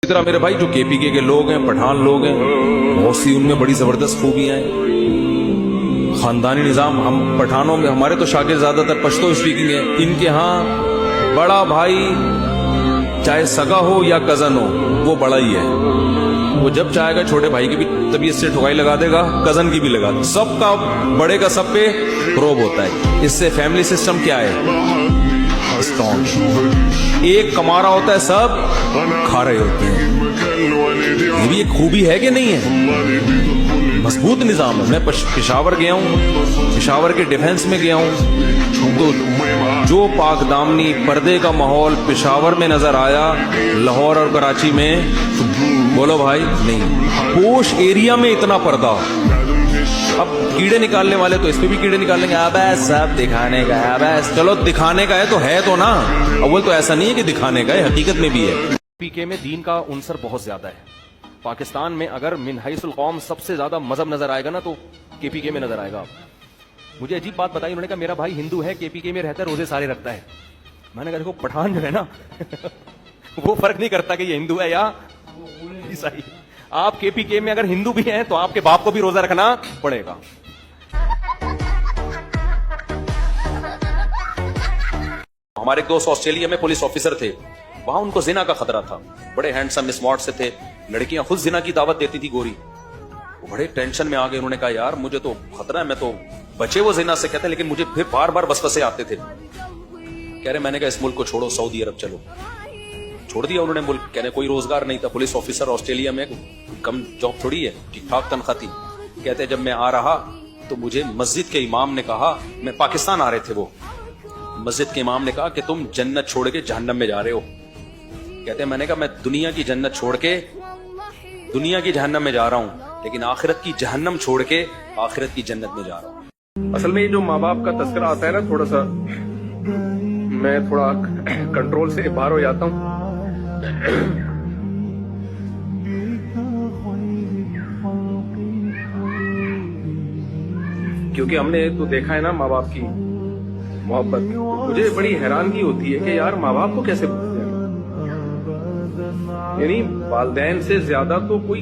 इसी तरह मेरे भाई जो केपीके के लोग हैं, पठान लोग हैं, बहुत सी उनमें बड़ी जबरदस्त खूबियां हैं। खानदानी निजाम, हम पठानों में हमारे तो शागिर्द ज्यादातर पश्तो स्पीकिंग है। इनके यहाँ बड़ा भाई चाहे सगा हो या कजन हो, वो बड़ा ही है। वो जब चाहेगा छोटे भाई की भी तबीयत से ठुकाई लगा देगा, कजन की भी लगा देगा। सबका बड़े का सब पे रोब होता है। इससे फैमिली सिस्टम क्या है? स्ट्रॉन्ग। एक कमा रहा होता है, सब खा रहे होते हैं। ये भी एक खूबी है कि नहीं है? मजबूत निजाम है। मैं पेशावर गया हूँ, पेशावर के डिफेंस में गया हूँ, तो जो पाक दामनी पर्दे का माहौल पेशावर में नजर आया, लाहौर और कराची में बोलो भाई नहीं। पोश एरिया में इतना पर्दा। अब कीड़े निकालने वाले तो इस पे भी कीड़े निकालेंगे। अबे सब दिखाने का है। अबे चलो दिखाने का है तो ना। अव्वल तो ऐसा नहीं है कि दिखाने का है, हकीकत में भी है। पीके में दीन का उनसर बहुत ज्यादा है। पाकिस्तान में अगर मिन हैसुल कौम सबसे ज्यादा मजहब नजर आएगा ना, तो केपीके में नजर आएगा। मुझे अजीब बात बताई उन्होंने कहा मेरा भाई हिंदू है, केपीके में रहता है, रोजे सारे रखता है। मैंने कहा देखो पठान जो है ना वो फर्क नहीं करता कि ये हिंदू है या ईसाई। आप केपीके में अगर हिंदू भी हैं तो आपके बाप को भी रोजा रखना पड़ेगा। हमारे दोस्त ऑस्ट्रेलिया में पुलिस ऑफिसर थे, वहां उनको जिना का खतरा था। बड़े हैंडसम स्मार्ट से थे, लड़कियां खुद जिना की दावत देती थी गोरी। वो बड़े टेंशन में आ गए। उन्होंने कहा यार मुझे तो खतरा है, मैं तो बचे वो जिना से कहते, लेकिन मुझे फिर बार बार वसवसे आते थे। कह रहे मैंने कहा इस मुल्क को छोड़ो, सऊदी अरब चलो। छोड़ दिया उन्होंने मुल्क। कह रहे कोई रोजगार नहीं था, पुलिस ऑफिसर ऑस्ट्रेलिया में कम जॉब थोड़ी है, ठीक ठाक तनख्वाह थी। कहते जब मैं आ रहा तो मुझे मस्जिद के इमाम ने कहा, मैं पाकिस्तान आ रहे थे वो, मस्जिद के इमाम ने कहा कि तुम जन्नत छोड़ के जहन्नम में जा रहे हो। कहते मैंने कहा मैं दुनिया की जन्नत छोड़ के दुनिया की जहन्नम में जा रहा हूं, लेकिन आखिरत की जहन्नम छोड़ के आखिरत की जन्नत में जा रहा हूं। असल में ये जो माँ बाप का तस्करा आता है ना, थोड़ा सा मैं थोड़ा कंट्रोल से बाहर हो जाता हूं। क्योंकि हमने तो देखा है ना माँ बाप की मोहब्बत। मुझे बड़ी हैरानगी होती है कि यार माँ बाप को कैसे भूलते हैं। यानी वालिदैन से ज्यादा तो कोई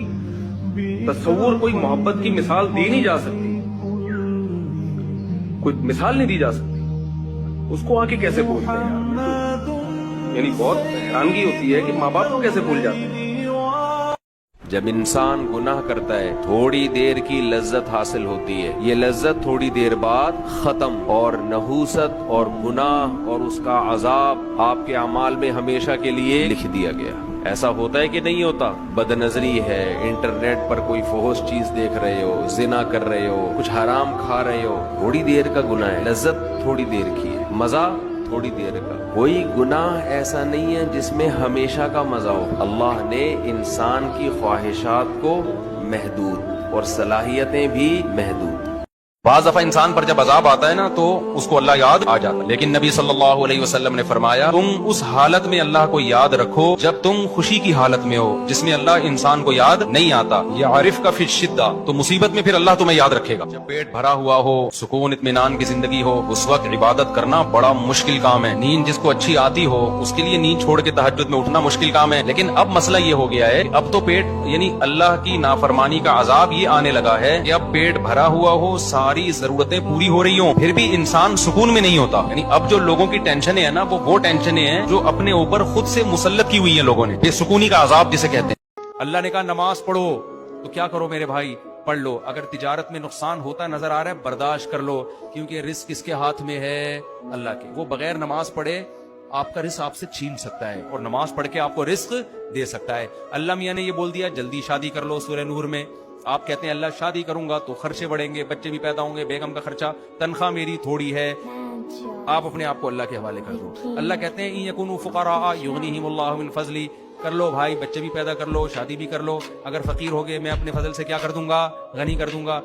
तस्वुर, कोई मोहब्बत की मिसाल दी नहीं जा सकती, कोई मिसाल नहीं दी जा सकती। उसको आके कैसे भूलते हैं यार। यानी बहुत हैरानगी होती है कि माँ बाप को कैसे भूल जाते हैं। जब इंसान गुनाह करता है थोड़ी देर की लज्जत हासिल होती है, ये लज्जत थोड़ी देर बाद खत्म, और नहूसत और गुनाह और उसका अजाब आपके अमाल में हमेशा के लिए लिख दिया गया। ऐसा होता है कि नहीं होता? बदनजरी है, इंटरनेट पर कोई फोहश चीज देख रहे हो, जिना कर रहे हो, कुछ हराम खा रहे हो, थोड़ी देर का गुनाह है। लज्जत थोड़ी देर की है, मजा थोड़ी देर का। कोई गुनाह ऐसा नहीं है जिसमें हमेशा का मजा हो। अल्लाह ने इंसान की ख्वाहिशात को महदूद और सलाहियतें भी महदूद। बाज़ दफा इंसान पर जब अजाब आता है ना, तो उसको अल्लाह याद आ जाता है। लेकिन नबी सल्लल्लाहु अलैहि वसल्लम ने फरमाया तुम उस हालत में अल्लाह को याद रखो जब तुम खुशी की हालत में हो, जिसमें अल्लाह इंसान को याद नहीं आता। या आरिफ का फिर शिद्दा, तो मुसीबत में फिर अल्लाह तुम्हें याद रखेगा। जब पेट भरा हुआ हो, सुकून इत्मीनान की जिंदगी हो, उस वक्त इबादत करना बड़ा मुश्किल काम है। नींद जिसको अच्छी आती हो उसके लिए नींद छोड़ के तहज्जुद में उठना मुश्किल काम है। लेकिन अब मसला ये हो गया है, अब तो पेट यानी अल्लाह की नाफरमानी का अजाब ये आने लगा है कि अब पेट भरा हुआ हो, सारी जरूरतें पूरी हो रही हो, फिर भी इंसान सुकून में नहीं होता। यानी अब जो लोगों की टेंशन है ना, वो टेंशन है जो अपने ऊपर खुद से मुसल्लत की हुई है लोगों ने, बेसुकूनी का अजाब जिसे कहते हैं। अल्लाह ने कहा नमाज पढ़ो, तो क्या करो मेरे भाई? पढ़ लो। अगर तिजारत में नुकसान होता नजर आ रहा है, बर्दाश्त कर लो, क्योंकि रिस्क किसके हाथ में है? अल्लाह के। वो बगैर नमाज पढ़े आपका रिस्क आपसे छीन सकता है, और नमाज पढ़ के आपको रिस्क दे सकता है। अल्लाह मियां ने ये बोल दिया जल्दी शादी कर लो। सूरह नूर में आप कहते हैं अल्लाह शादी करूंगा तो खर्चे बढ़ेंगे, बच्चे भी पैदा होंगे, बेगम का खर्चा, तनख्वाह मेरी थोड़ी है, आप अपने आप को अल्लाह के हवाले कर दो। अल्लाह कहते हैं इन यकुनु फुकरा युगनिहिमुल्लाहु मिन फजली, कर लो भाई, बच्चे भी पैदा कर लो, शादी भी कर लो, अगर फकीर हो गए मैं अपने फजल से क्या कर दूंगा? गनी कर दूंगा।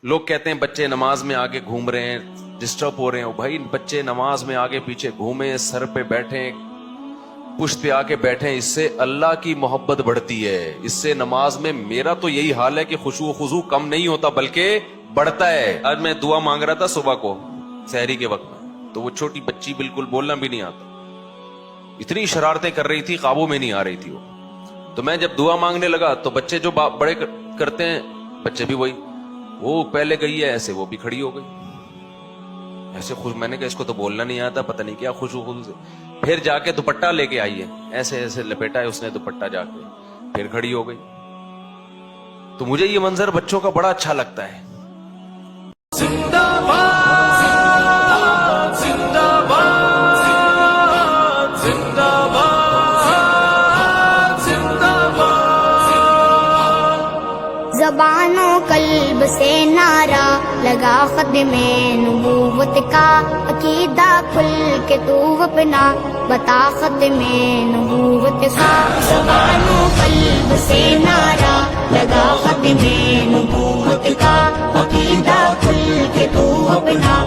लोग कहते हैं बच्चे नमाज में आगे घूम रहे हैं, डिस्टर्ब हो रहे हैं। भाई बच्चे नमाज में आगे पीछे घूमे, सर पे बैठे, पुश्त पे आके बैठे, इससे अल्लाह की मोहब्बत बढ़ती है। इससे नमाज में मेरा तो यही हाल है कि खुशू खुजू कम नहीं होता बल्कि बढ़ता है। आज मैं दुआ मांग रहा था सुबह को सहरी के वक्त में, तो वो छोटी बच्ची बिल्कुल बोलना भी नहीं आता, इतनी शरारतें कर रही थी, काबू में नहीं आ रही थी वो। تو میں جب دعا مانگنے لگا تو بچے جو بڑے کرتے ہیں بچے بھی وہی، وہ پہلے گئی ہے ایسے وہ بھی کھڑی ہو گئی ایسے خوش. میں نے کہا اس کو تو بولنا نہیں آتا، پتہ نہیں کیا خوش خود سے. پھر جا کے دوپٹہ لے کے آئی ہے، ایسے ایسے لپیٹا ہے اس نے دوپٹہ، جا کے پھر کھڑی ہو گئی. تو مجھے یہ منظر بچوں کا بڑا اچھا لگتا ہے. زندہ باد زندہ باد زندہ باد زندہ باد. زبان و قلب سے نعرہ لگا ختم نبوت کا، عقیدہ کھل کے تو اپنا بتا ختم نبوت کا. زبان و قلب سے نعرہ لگا ختم نبوت کا، عقیدہ کھل کے تو اپنا